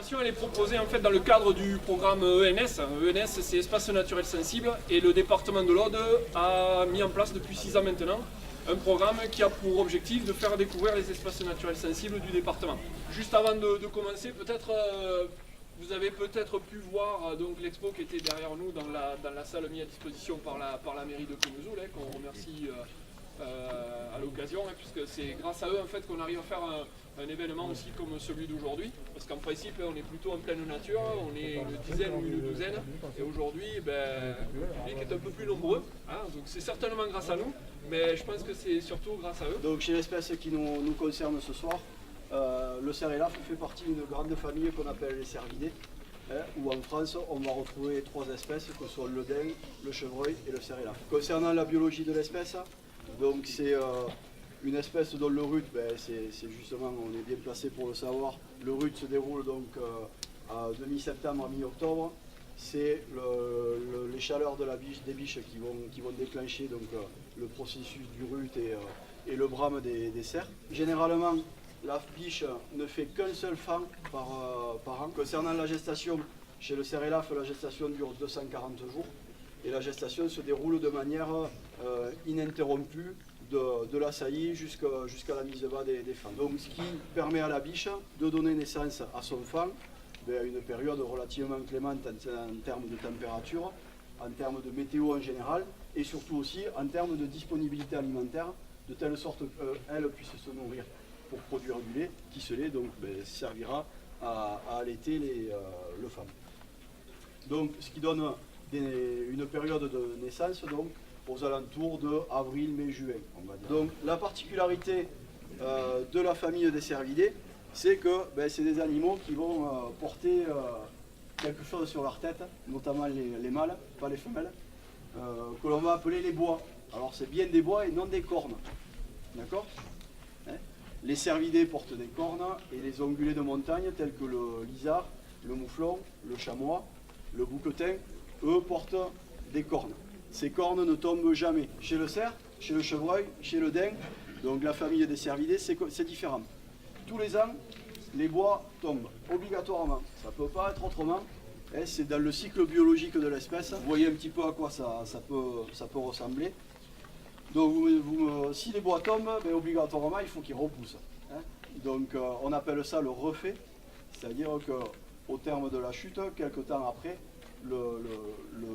immersion elle est proposée en fait dans le cadre du programme ENS. ENS c'est Espace Naturel Sensible et le département de l'Aude a mis en place depuis 6 ans maintenant un programme qui a pour objectif de faire découvrir les espaces naturels sensibles du département. Juste avant de commencer, peut-être vous avez peut-être pu voir donc l'expo qui était derrière nous dans la salle mise à disposition par la mairie de Penouzoul, qu'on remercie à l'occasion, puisque c'est grâce à eux en fait qu'on arrive à faire un événement aussi comme celui d'aujourd'hui, parce qu'en principe on est plutôt en pleine nature, on est une dizaine ou une douzaine, et aujourd'hui le public est un peu plus nombreux, hein, donc c'est certainement grâce à nous, mais je pense que c'est surtout grâce à eux. Donc chez l'espèce qui nous concerne ce soir, le cerf élaphe fait partie d'une grande famille qu'on appelle les cervidés, où en France on va retrouver 3 espèces que sont le daim, le chevreuil et le cerf élaphe. Concernant la biologie de l'espèce, donc c'est une espèce dont le rut, c'est justement, on est bien placé pour le savoir, le rut se déroule donc de mi-septembre à mi-octobre. C'est les chaleurs de des biches qui vont déclencher donc, le processus du rut et le brame des cerfs. Généralement, la biche ne fait qu'un seul fan par an. Concernant la gestation, chez le cerf élaphe, la gestation dure 240 jours et la gestation se déroule de manière ininterrompue de la saillie jusqu'à la mise bas des fans. Donc ce qui permet à la biche de donner naissance à son fan à une période relativement clémente en termes de température, en termes de météo en général et surtout aussi en termes de disponibilité alimentaire, de telle sorte qu'elle puisse se nourrir pour produire du lait, qui ce lait donc, servira à allaiter le fan. Donc ce qui donne une période de naissance donc, aux alentours de avril, mai, juin, on va dire. Donc la particularité de la famille des cervidés, c'est que c'est des animaux qui vont porter quelque chose sur leur tête, notamment les mâles, pas les femelles, que l'on va appeler les bois. Alors c'est bien des bois et non des cornes. D'accord ? Les cervidés portent des cornes et les ongulés de montagne tels que le lisard, le mouflon, le chamois, le bouquetin, eux portent des cornes. Ces cornes ne tombent jamais. Chez le cerf, chez le chevreuil, chez le daim, donc la famille des cervidés, c'est différent. Tous les ans, les bois tombent obligatoirement. Ça ne peut pas être autrement. C'est dans le cycle biologique de l'espèce. Vous voyez un petit peu à quoi ça peut ressembler. Donc si les bois tombent, obligatoirement il faut qu'ils repoussent. Donc on appelle ça le refait, c'est-à-dire qu'au terme de la chute, quelque temps après, le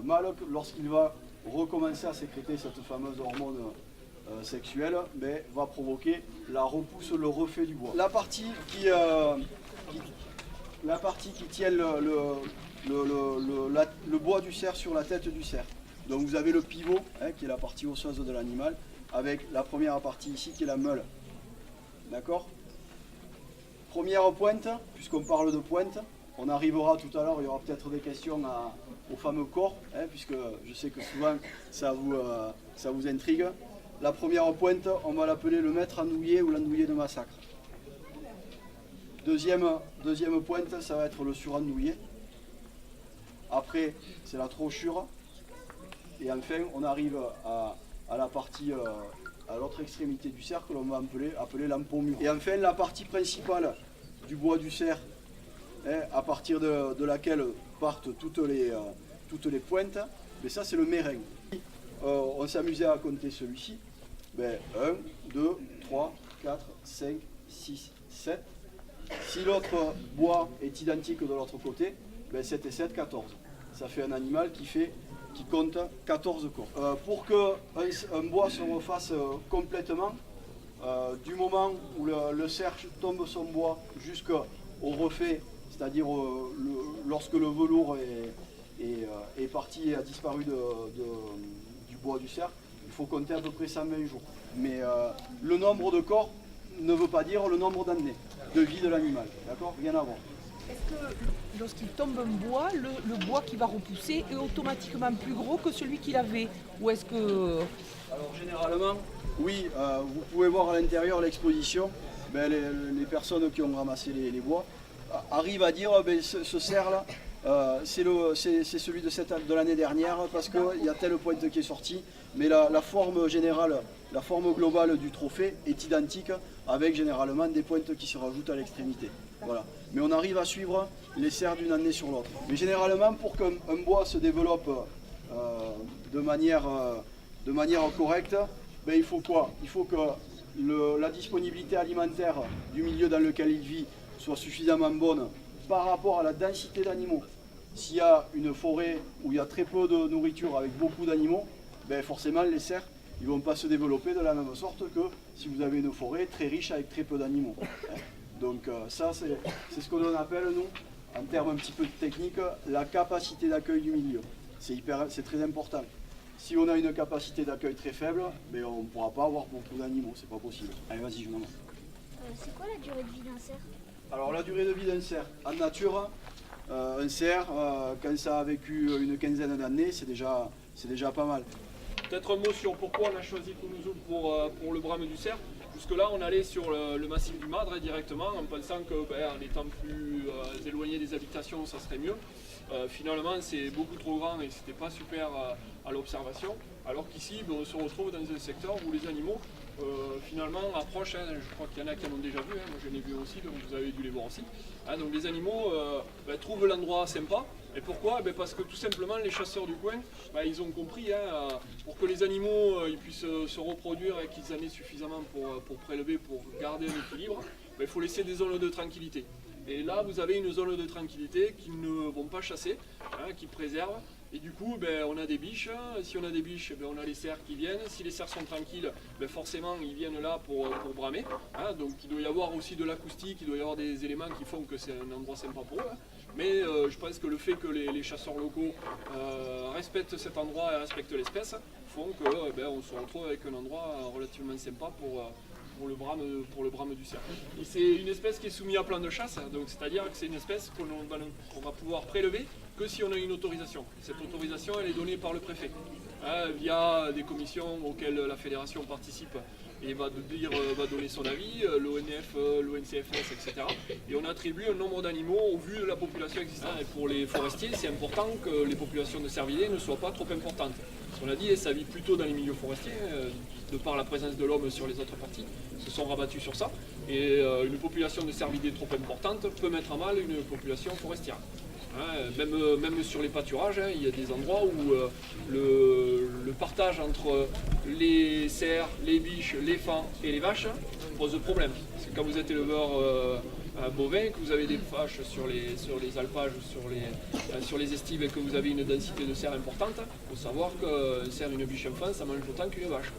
mâle, lorsqu'il va recommencer à sécréter cette fameuse hormone sexuelle, va provoquer la repousse, le refait du bois. La partie qui tient le bois du cerf sur la tête du cerf. Donc vous avez le pivot, qui est la partie osseuse de l'animal, avec la première partie ici qui est la meule. D'accord ? Première pointe, puisqu'on parle de pointe, on arrivera tout à l'heure, il y aura peut-être des questions au fameux corps, puisque je sais que souvent ça vous intrigue. La première pointe, on va l'appeler le maître andouillé ou l'andouillé de massacre. Deuxième pointe, ça va être le surandouillé. Après, c'est la trochure. Et enfin, on arrive à la partie, à l'autre extrémité du cerf que l'on va appeler l'empaume. Et enfin, la partie principale du bois du cerf, à partir de laquelle partent toutes les pointes, mais ça c'est le mérin. On s'amusait à compter celui-ci. 1, 2, 3, 4, 5, 6, 7. Si l'autre bois est identique de l'autre côté, 7 et 7, 14. Ça fait un animal qui compte 14 corps. Pour qu'un bois se refasse complètement, du moment où le cerf tombe son bois jusqu'au refait, c'est-à-dire lorsque le velours est parti et a disparu du bois du cerf, il faut compter à peu près 120 jours. Mais le nombre de corps ne veut pas dire le nombre d'années de vie de l'animal, d'accord ? Rien à voir. Est-ce que lorsqu'il tombe un bois, le bois qui va repousser est automatiquement plus gros que celui qu'il avait ? Ou est-ce que... Alors généralement, oui, vous pouvez voir à l'intérieur l'exposition, les personnes qui ont ramassé les bois arrivent à dire ce cerf-là, c'est celui de l'année dernière parce qu'il y a telle pointe qui est sortie, mais la forme générale, la forme globale du trophée est identique avec généralement des pointes qui se rajoutent à l'extrémité. Voilà. Mais on arrive à suivre les serres d'une année sur l'autre. Mais généralement, pour qu'un bois se développe de manière correcte, ben, il faut quoi? Il faut que la disponibilité alimentaire du milieu dans lequel il vit soit suffisamment bonne par rapport à la densité d'animaux. S'il y a une forêt où il y a très peu de nourriture avec beaucoup d'animaux, ben forcément les cerfs ne vont pas se développer de la même sorte que si vous avez une forêt très riche avec très peu d'animaux. Donc ça c'est ce que l'on appelle nous, en termes un petit peu techniques, la capacité d'accueil du milieu. C'est très important. Si on a une capacité d'accueil très faible, ben on ne pourra pas avoir beaucoup d'animaux, c'est pas possible. Allez vas-y, je m'en vais. C'est quoi la durée de vie d'un cerf? Alors la durée de vie d'un cerf, en nature, un cerf, quand ça a vécu une quinzaine d'années, c'est déjà pas mal. Peut-être un mot sur pourquoi on a choisi Kounouzoul pour le brame du cerf. Jusque-là, on allait sur le massif du Madre directement, en pensant que en étant plus éloigné des habitations, ça serait mieux. Finalement, c'est beaucoup trop grand et c'était pas super à l'observation. Alors qu'ici, on se retrouve dans un secteur où les animaux finalement approchent. Je crois qu'il y en a qui en ont déjà vu, moi j'en ai vu aussi, donc vous avez dû les voir aussi. Donc les animaux trouvent l'endroit sympa. Et pourquoi? Parce que tout simplement les chasseurs du coin, ils ont compris, pour que les animaux ils puissent se reproduire et qu'ils en aient suffisamment pour prélever, pour garder un équilibre, il faut laisser des zones de tranquillité. Et là vous avez une zone de tranquillité qui ne vont pas chasser, qui préserve. Et du coup, on a des biches. Si on a des biches, on a les cerfs qui viennent. Si les cerfs sont tranquilles, forcément, ils viennent là pour bramer. Donc il doit y avoir aussi de l'acoustique, il doit y avoir des éléments qui font que c'est un endroit sympa pour eux. Mais je pense que le fait que les chasseurs locaux respectent cet endroit et respectent l'espèce font qu'on se retrouve avec un endroit relativement sympa pour le brame du cerf. Et c'est une espèce qui est soumise à plan de chasse, donc c'est-à-dire que c'est une espèce qu'on va pouvoir prélever que si on a une autorisation. Cette autorisation, elle est donnée par le préfet, via des commissions auxquelles la fédération participe et va donner son avis, l'ONF, l'ONCFS, etc. Et on attribue un nombre d'animaux au vu de la population existante. Et pour les forestiers, c'est important que les populations de cervidés ne soient pas trop importantes. On l'a dit, ça vit plutôt dans les milieux forestiers, de par la présence de l'homme sur les autres parties, se sont rabattus sur ça. Et une population de cervidés trop importante peut mettre à mal une population forestière. Même sur les pâturages, il y a des endroits où le partage entre les cerfs, les biches, les fans et les vaches pose problème. Parce que quand vous êtes éleveur bovin, que vous avez des vaches sur les alpages ou sur les estives et que vous avez une densité de cerfs importante, il faut savoir qu'un cerf et une biche enfant, ça mange autant qu'une vache.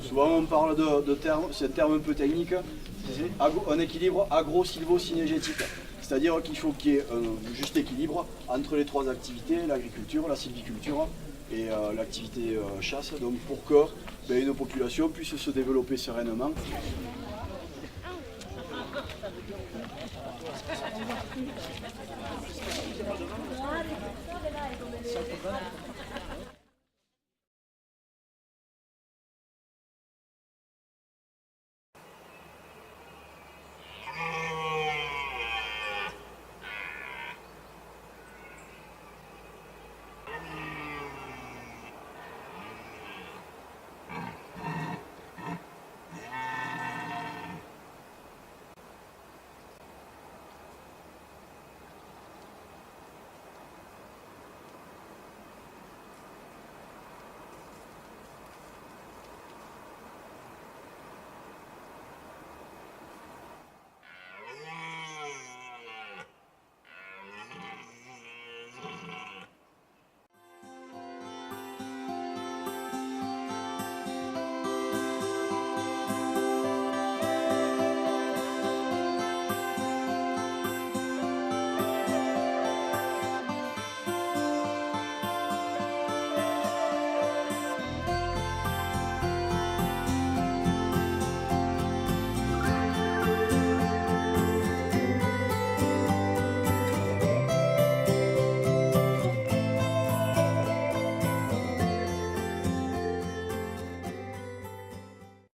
Souvent on parle de termes, c'est un terme un peu technique, c'est un équilibre agro-silvo-synégétique. C'est-à-dire qu'il faut qu'il y ait un juste équilibre entre les trois activités, l'agriculture, la sylviculture et l'activité chasse, donc pour que une population puisse se développer sereinement. Ah,